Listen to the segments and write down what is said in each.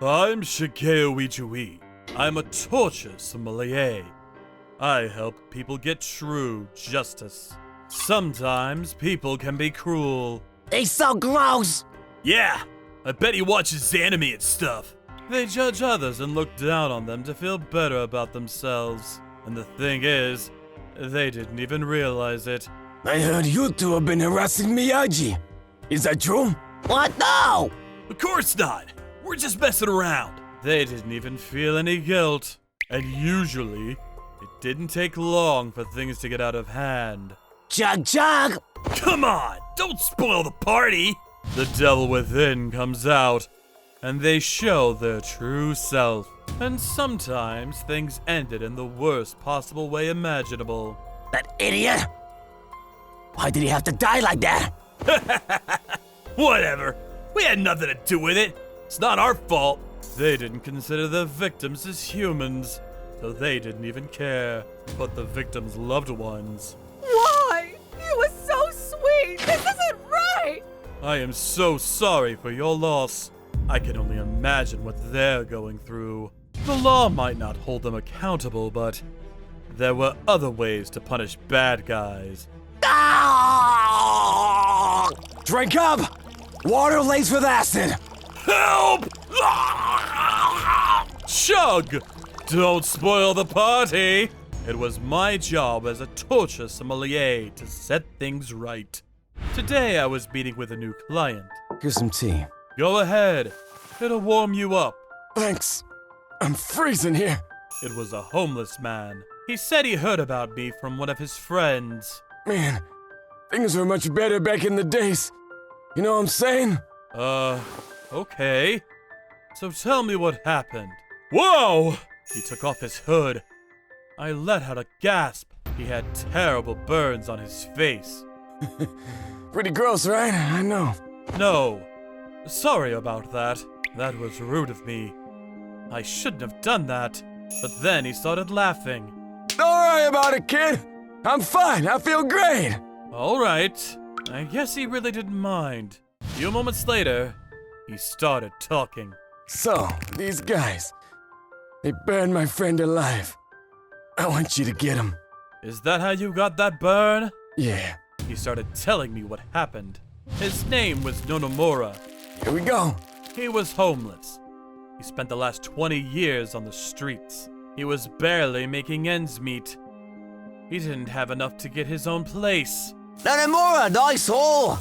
I'm Shigeo Ijui. I'm a torture sommelier. I help people get true justice. Sometimes people can be cruel. He's so gross! Yeah, I bet he watches anime and stuff. They judge others and look down on them to feel better about themselves. And the thing is, they didn't even realize it. I heard you two have been harassing Miyagi. Is that true? What? No! Of course not! We're just messing around. They didn't even feel any guilt. And usually, it didn't take long for things to get out of hand. Chug chug! Come on! Don't spoil the party! The devil within comes out, and they show their true self. And sometimes things ended in the worst possible way imaginable. That idiot! Why did he have to die like that? Whatever. We had nothing to do with it. It's not our fault. They didn't consider the victims as humans, so they didn't even care. But the victims' loved ones. Why? He was so sweet! This isn't right! I am so sorry for your loss. I can only imagine what they're going through. The law might not hold them accountable, but there were other ways to punish bad guys. Ah! Drink up! Water laced with acid! Help! Chug! Don't spoil the party! It was my job as a torture sommelier to set things right. Today I was meeting with a new client. Here's some tea. Go ahead. It'll warm you up. Thanks. I'm freezing here. It was a homeless man. He said he heard about me from one of his friends. Man, things were much better back in the days. You know what I'm saying? Okay. So tell me what happened. Whoa! He took off his hood. I let out a gasp. He had terrible burns on his face. Pretty gross, right? I know. No. Sorry about that. That was rude of me. I shouldn't have done that. But then he started laughing. Don't worry about it, kid. I'm fine. I feel great. Alright. I guess he really didn't mind. A few moments later, he started talking. So, these guys, they burned my friend alive. I want you to get him. Is that how you got that burn? Yeah. He started telling me what happened. His name was Nonomura. Here we go. He was homeless. He spent the last 20 years on the streets. He was barely making ends meet. He didn't have enough to get his own place. Nanemura, nice haul!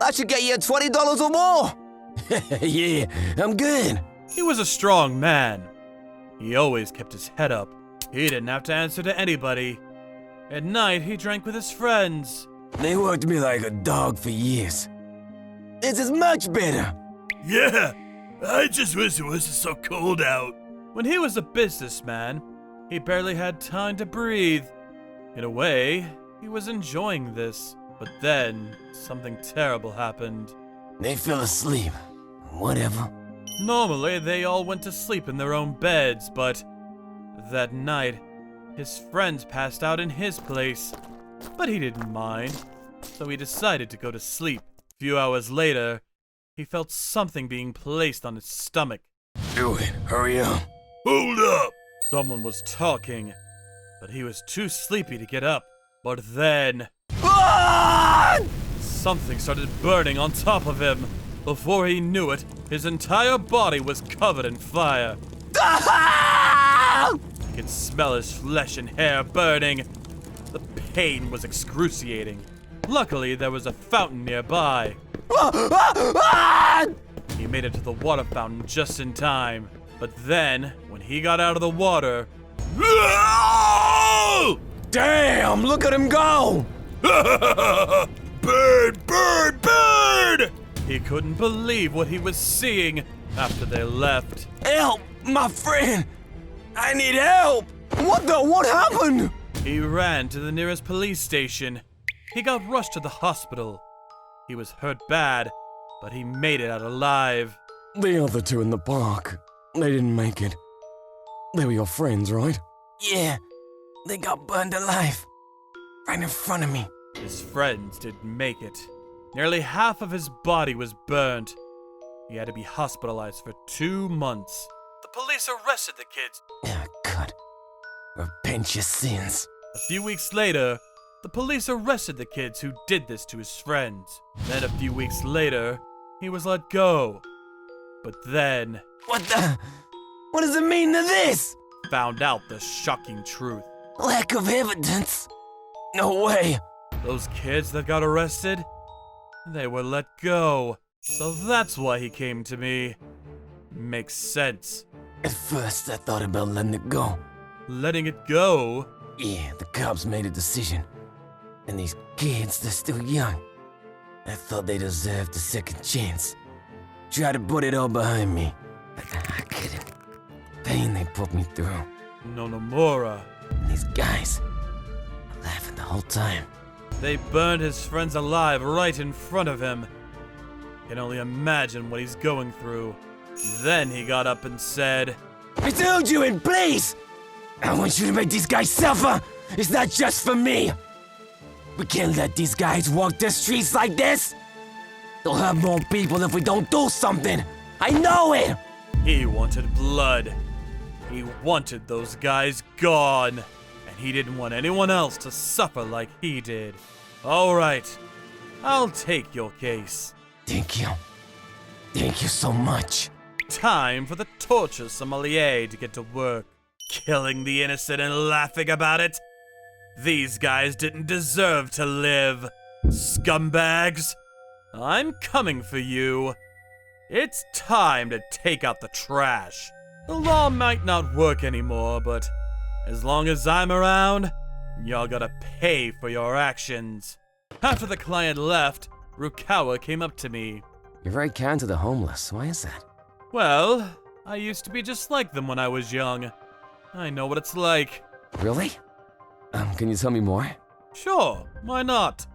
That should get you $20 or more! Yeah, I'm good. He was a strong man. He always kept his head up. He didn't have to answer to anybody. At night, he drank with his friends. They worked me like a dog for years. This is much better. Yeah, I just wish it wasn't so cold out. When he was a businessman, he barely had time to breathe. In a way, he was enjoying this. But then, something terrible happened. They fell asleep. Whatever. Normally, they all went to sleep in their own beds, but that night, his friends passed out in his place. But he didn't mind, so he decided to go to sleep. A few hours later, he felt something being placed on his stomach. Do it. Hurry up. Hold up! Someone was talking, but he was too sleepy to get up. But then, something started burning on top of him. Before he knew it, his entire body was covered in fire. He could smell his flesh and hair burning. The pain was excruciating. Luckily, there was a fountain nearby. He made it to the water fountain just in time. But then, when he got out of the water... Damn, look at him go! Bird, bird, bird! He couldn't believe what he was seeing after they left. Help, my friend! I need help! What happened? He ran to the nearest police station. He got rushed to the hospital. He was hurt bad, but he made it out alive. The other two in the park, they didn't make it. They were your friends, right? Yeah, they got burned alive. Right in front of me. His friends didn't make it. Nearly half of his body was burnt. He had to be hospitalized for 2 months. The police arrested the kids. Oh, God. Repent your sins. A few weeks later, the police arrested the kids who did this to his friends. Then a few weeks later, he was let go. But then... What does it mean to this? Found out the shocking truth. Lack of evidence? No way. Those kids that got arrested, they were let go. So that's why he came to me. Makes sense. At first, I thought about letting it go. Letting it go? Yeah, the cops made a decision. And these kids, they're still young. I thought they deserved a second chance. Tried to put it all behind me. But I couldn't. Pain they put me through. No, Nomura. And these guys were laughing the whole time. They burned his friends alive right in front of him. Can only imagine what he's going through. Then he got up and said, I told you, and please! I want you to make these guys suffer! It's not just for me! We can't let these guys walk the streets like this! They'll have more people if we don't do something! I know it! He wanted blood. He wanted those guys gone. And he didn't want anyone else to suffer like he did. Alright, I'll take your case. Thank you. Thank you so much. Time for the torture sommelier to get to work. Killing the innocent and laughing about it. These guys didn't deserve to live. Scumbags. I'm coming for you. It's time to take out the trash. The law might not work anymore, but as long as I'm around, y'all gotta pay for your actions. After the client left, Rukawa came up to me. You're very kind to the homeless. Why is that? Well, I used to be just like them when I was young. I know what it's like. Really? Can you tell me more? Sure, why not?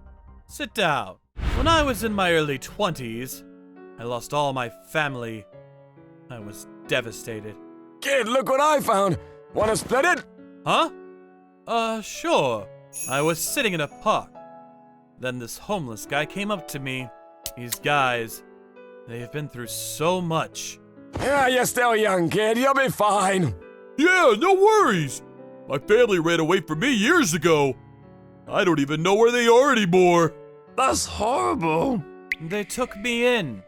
Sit down. When I was in my early 20s, I lost all my family. I was devastated. Kid, look what I found! Wanna split it? Huh? Sure. I was sitting in a park. Then this homeless guy came up to me. These guys, they've been through so much. Yeah, you're still young, kid. You'll be fine. Yeah, no worries. My family ran away from me years ago. I don't even know where they are anymore. That's horrible. They took me in.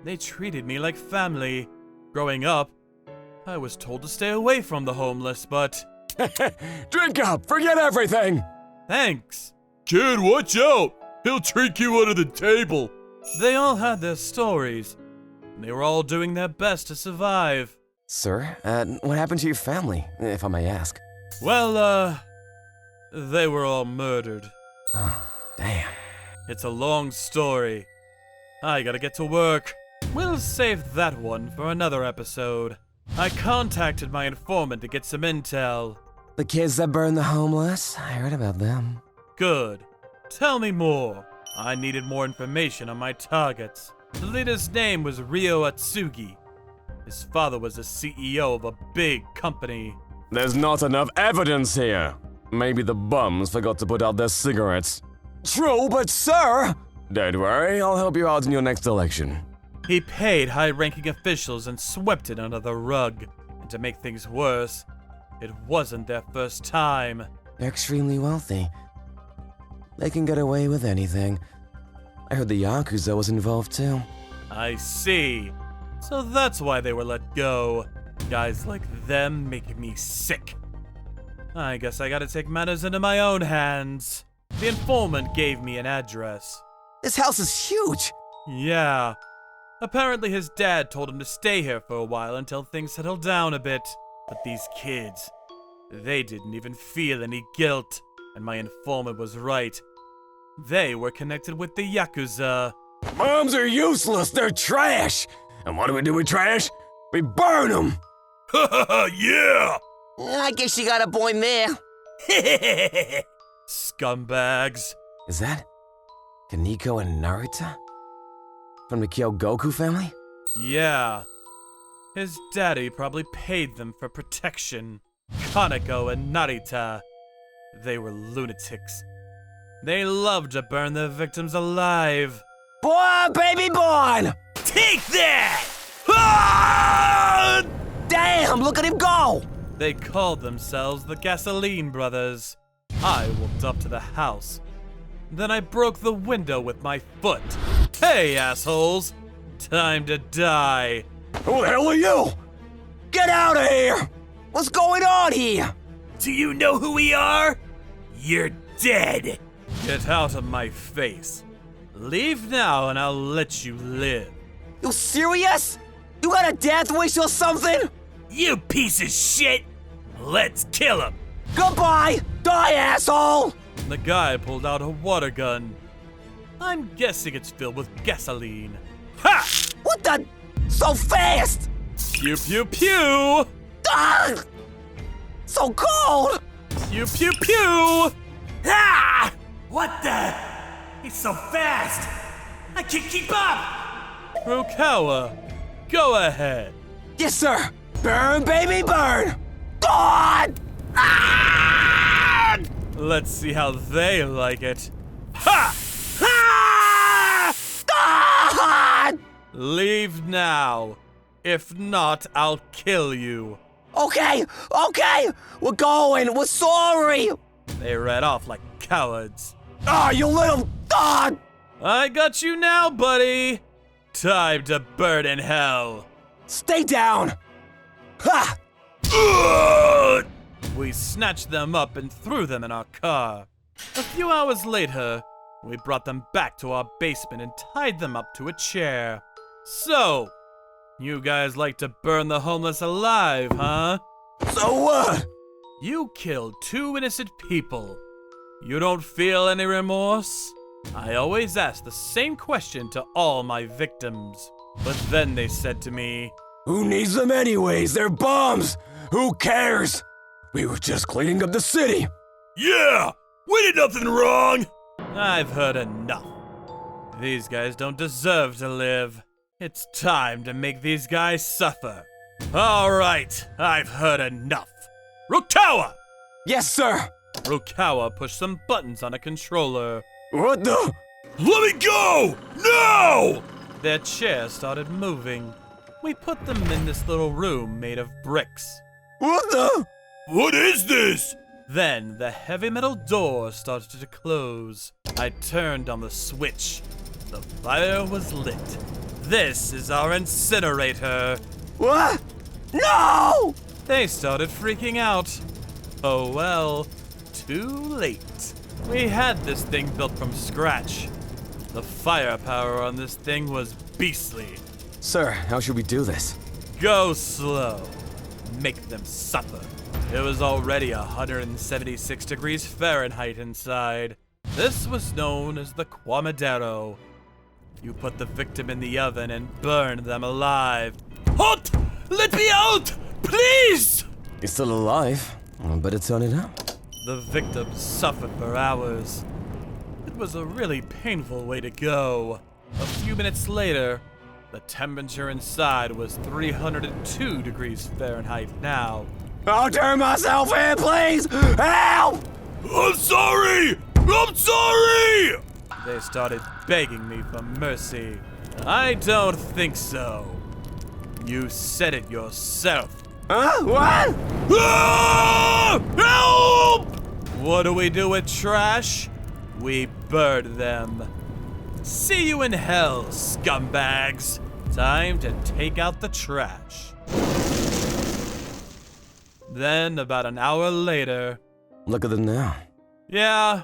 They treated me like family. Growing up, I was told to stay away from the homeless, but... Drink up. Forget everything. Thanks. Kid, watch out. He'll drink you under the table. They all had their stories. They were all doing their best to survive. Sir, what happened to your family, if I may ask? Well, they were all murdered. Oh, damn. It's a long story. I gotta get to work. We'll save that one for another episode. I contacted my informant to get some intel. The kids that burned the homeless? I heard about them. Good. Tell me more. I needed more information on my targets. The leader's name was Ryo Atsugi. His father was the CEO of a big company. There's not enough evidence here. Maybe the bums forgot to put out their cigarettes. True, but sir! Don't worry, I'll help you out in your next election. He paid high-ranking officials and swept it under the rug. And to make things worse, it wasn't their first time. They're extremely wealthy. They can get away with anything. I heard the Yakuza was involved too. I see. So that's why they were let go. Guys like them make me sick. I guess I gotta take matters into my own hands. The informant gave me an address. This house is huge. Yeah. Apparently his dad told him to stay here for a while until things settled down a bit. But these kids, they didn't even feel any guilt. And my informant was right. They were connected with the Yakuza. Moms are useless, they're trash! And what do we do with trash? We burn them! Yeah! I guess you got a point there. Scumbags. Is that Kaneko and Naruto? From the Kyogoku family? Yeah. His daddy probably paid them for protection. Kaneko and Narita. They were lunatics. They loved to burn their victims alive. Born, baby, born! Take that! Ah! Damn, look at him go! They called themselves the Gasoline Brothers. I walked up to the house. Then I broke the window with my foot. Hey, assholes! Time to die. Who the hell are you? Get out of here! What's going on here? Do you know who we are? You're dead. Get out of my face. Leave now and I'll let you live. You serious? You got a death wish or something? You piece of shit. Let's kill him. Goodbye! Die, asshole! The guy pulled out a water gun. I'm guessing it's filled with gasoline. Ha! What the? So fast! Pew pew pew! Ah! So cold! Pew pew pew! Ah! What the? He's so fast. I can't keep up. Rukawa, go ahead. Yes, sir! Burn, baby, burn! God! Ah! Let's see how they like it. Ha! Ha! God! Leave now. If not, I'll kill you. Okay, we're going, we're sorry! They ran off like cowards. Ah, you little God! I got you now, buddy. Time to burn in hell. Stay down! Ha! Ugh! We snatched them up and threw them in our car. A few hours later, we brought them back to our basement and tied them up to a chair. So, you guys like to burn the homeless alive, huh? So what? You killed 2 innocent people. You don't feel any remorse? I always ask the same question to all my victims. But then they said to me, Who needs them anyways? They're bums! Who cares? We were just cleaning up the city. Yeah! We did nothing wrong! I've heard enough. These guys don't deserve to live. It's time to make these guys suffer. All right, I've heard enough. Rukawa! Yes, sir! Rukawa pushed some buttons on a controller. What the? Let me go! No! Their chair started moving. We put them in this little room made of bricks. What the? What is this? Then the heavy metal door started to close. I turned on the switch. The fire was lit. This is our incinerator. What? No! They started freaking out. Oh well, too late. We had this thing built from scratch. The firepower on this thing was beastly. Sir, how should we do this? Go slow. Make them suffer. It was already 176 degrees Fahrenheit inside. This was known as the Quamadero. You put the victim in the oven and burn them alive. Halt! Let me out! Please! He's still alive. I better turn it up. The victim suffered for hours. It was a really painful way to go. A few minutes later, the temperature inside was 302 degrees Fahrenheit now. I'll turn myself in, please! Help! I'm sorry! I'm sorry! They started begging me for mercy. I don't think so. You said it yourself. Huh? What? Ah! Help! What do we do with trash? We burn them. See you in hell, scumbags. Time to take out the trash. Then, about an hour later... Look at them now. Yeah,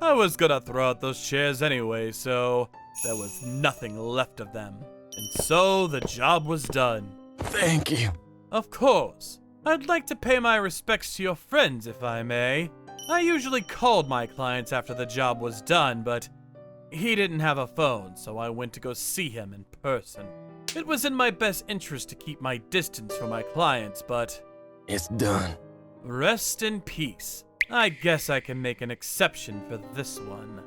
I was gonna throw out those chairs anyway, so there was nothing left of them. And so the job was done. Thank you. Of course. I'd like to pay my respects to your friends, if I may. I usually called my clients after the job was done, but he didn't have a phone, so I went to go see him in person. It was in my best interest to keep my distance from my clients, but It's done. rest in peace. I guess I can make an exception for this one.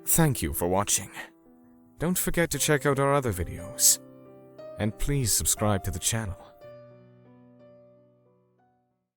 Thank you for watching. Don't forget to check out our other videos. And please subscribe to the channel.